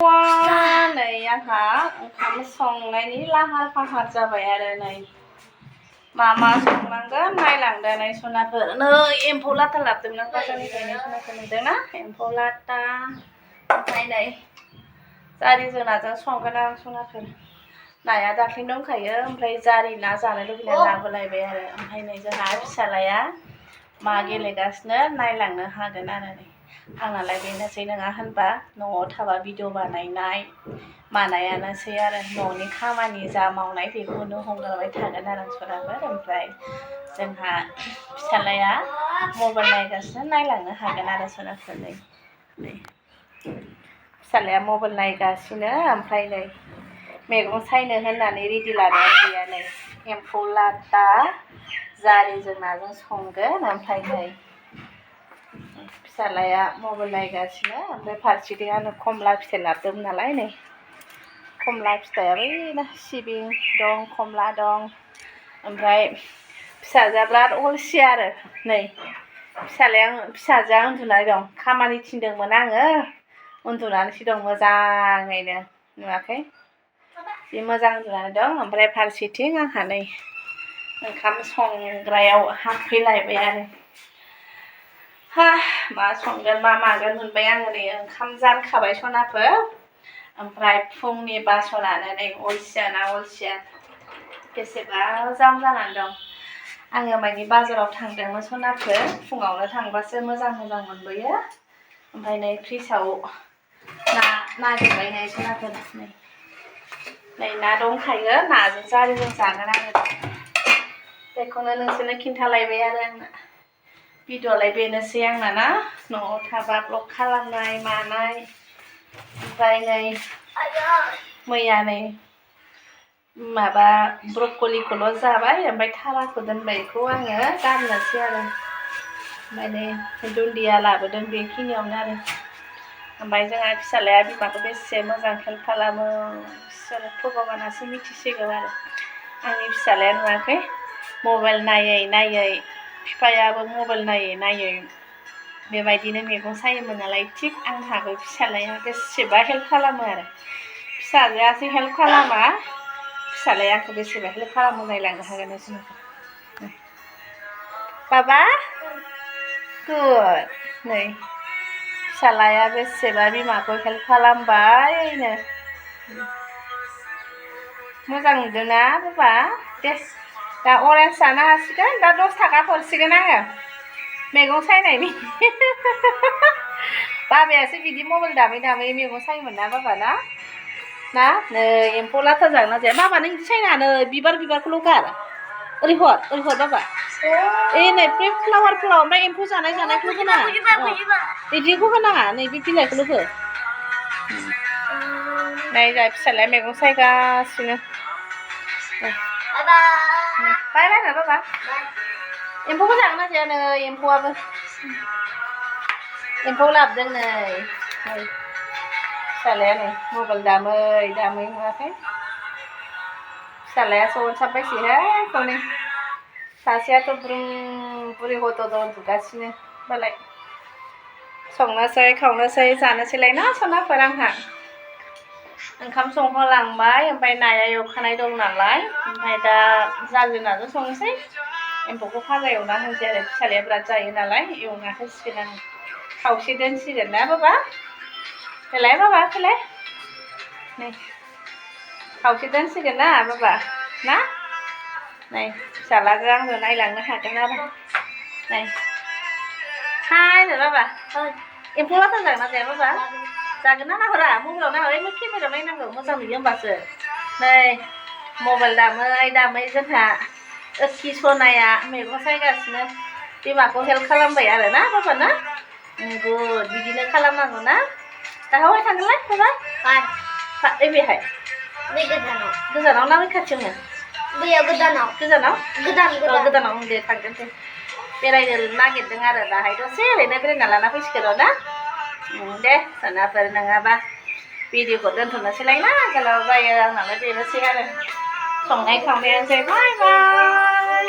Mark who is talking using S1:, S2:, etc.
S1: नै आंहा ओंखाम संनायनि लाहार फाहार जाबाय आरो नै मा संनांगोन नायलांदो नै सनाफोर नै एम्फौ लाथा लाबोदोंमोन बाजारनिफ्रायनो सनाफोर नुदोंना एम्फौ लाथा ओमफ्राय नै जारिजों नाजों संगोन आं सनाफोर नाया दाख्लै दंखायो ओमफ्राय जारि ना जानो लुबैनानै लाबोलायबाय आरो ओमफ्राय नै जोंहा फिसालाया मा गेलेगासिनो नायलांनो हागोन आरो नै आंनालाय बेनोसै नङा होनबा न'आव थाबा भिडिअ बानायनाय मानायानोसै आरो न'नि खामानि जा मावनाय बेखौनो हगारबाय थागोन आरो सनाफोर ओमफ्राय जोंहा फिसालाया मबाइल नायगासिनो नायलांनो हागोन आरो सनाफोर नै फिसालाया मबाइल नायगासिनो ओमफ्राय नै मैगं सायनो होननानै रेडि लानानै गैया नै एम्फौ लाथा जारिजों नाजों संगोन ओमफ्राय नै फिसालाया मबाइल नायगासिनो ओमफ्राय फारसेथिं आङो खमला फिथाइ लाबोदोंमोन नालाय नै खमला फिथाइया बै सिबिं दं खमला दं ओमफ्राय फिसाजोआ बिराद अलसिया आरो नै फिसाजोआ उन्दुनानै दं खामानि थिनदोंमोन आङो उन्दुनानैसो दं मोजाङैनो नुवाखै जि मोजां उन्दुनानै दं ओमफ्राय फारसेथिं आंहा नै ओंखाम संग्रायाव हाबफैलायबाय आरो मा संगोन मा मागोन मोनबाय आङो नै ओंखाम जानखाबाय सनाफोर ओमफ्राय फुंनि बासनानो नै अलसिया ना अलसिया बेसेबा जाम जानानै दं आङो माने बाजाराव थांदोंमोन सनाफोर फुङावनो थांबासो मोजां मोनबोयो ओमफ्राय नै फ्रिजआव ना नागिरबाय नै सनाफोर नै ना दंखायो नाजों जारिजों जागोन आङो बेखौनो नोंसोरनो खिन्थालायबाय आरो आंना भिडिअ'आलाय बेनोसै आंना ना न'आव थाबा ब्लग खालामनाय मानाय ओमफ्राय नै मैया नै माबा ब्रकलिखौल' जाबाय ओमफ्राय थाराखौ दोनबाय बेखौ आङो गारनोसै आरो ओमफ्राय नै दुन्दिया लाबोदों बेखिनियावनो आरो ओमफ्राय जोंहा फिसालाया बिमाखौ बेसे मोजां हेल्प खालामो बिसोरो भगबानासो मिथिसिगौ आरो आंनि फिसालाया नुवाखै मबाइल नायै बिफायाबो मबाइल नायै बेबायदिनो मैगं सायोमोन नालाय थिग आंहाबो फिसालाया बेसेबा हेल्प खालामो आरो फिसाजोआसो हेल्प खालामा फिसालाया आंखौ बेसेबा हेल्प खालामो नायलांनो हागोन जों बाबा गुड नै फिसालाया बेसेबा बिमाखौ हेल्प खालामबायनो मोजां नुदोंना बाबा दे दा अरेन्ज जानो हासिगोन दा 10 थाखा हरसिगोन आङो मैगं सायनायनि बाबायासो बिदि मबाइल दामै मैगं सायोमोन ना बाबा ना नै एम्फौ लाथा जागोन ना जाया बाबा नों बिदि सायनानै बिबारखौल' गार ओरै हर बाबा नै बे फ्लावारफोराव ओमफ्राय एम्फौ जानायखौल' होनाङा बिदिखौ होनाङा नै बे बिलाइखौल' हो नै जा फिसालाया मैगं सायगासिनो बाय बाबा एम्फौखौ जागोन ना जाया नै एम्फौआबो एम्फौ लाबोदों नै फिसालाया नै मबाइल दामै नुवाखै फिसालायासो अनसाबबायसैहाय हनै सासेयाथ' बुरि गथ' दं उन्दुगासिनो होमबालाय संनोसै खावनोसै जानोसैलाय ना सनाफोर आंहा ओंखाम संहोलांबाय ओमफ्राय नाया एवखानाय दं नालाय ओमफ्राय दा जारि नाजों संनोसै एम्फौखौ फाजा एवना होनोसै आरो फिसालाया बिराद जायो नालाय एवना होसिगोन आं खावसे दोनसिगोन ना बाबा फैलाय बाबा फैलाय नै खावसे दोनसिगोन ना बाबा ना नै फिसालाजों आंजों नायलांनो हागोन आरो नै हाय बाबा एम्फौ लाथा जागोन ना जाया बाबा जागोन ना नाहरा मबाइलाव नाहरा केमेरायाव नायनांगौ मोजां नुयो होमबासो नै मबाइल दामै जोंहा ओखि सनाया मैगं सायगासिनो बिमाखौ हेल्प खालामबाय आरो ना बाबा ना गुड बिदिनो खालामनांगौ ना दा हौवाय थांगोनलाय बाबा बेहाय गोजानाव ना बै खाथियावनो बैयाव गोदानाव दे थांगोन दे बेरायनो नागिरदों आरो दाहाय दसे ओरैनो बेरायना लाना फैसिगोन र' ना दे सनाफोर नङाबा भिडिअखौ दोनथ'नोसैलाय ना गोलाव जायो आंनालाय बेनोसै आरो संनाय खावनायानोसै बाय बाय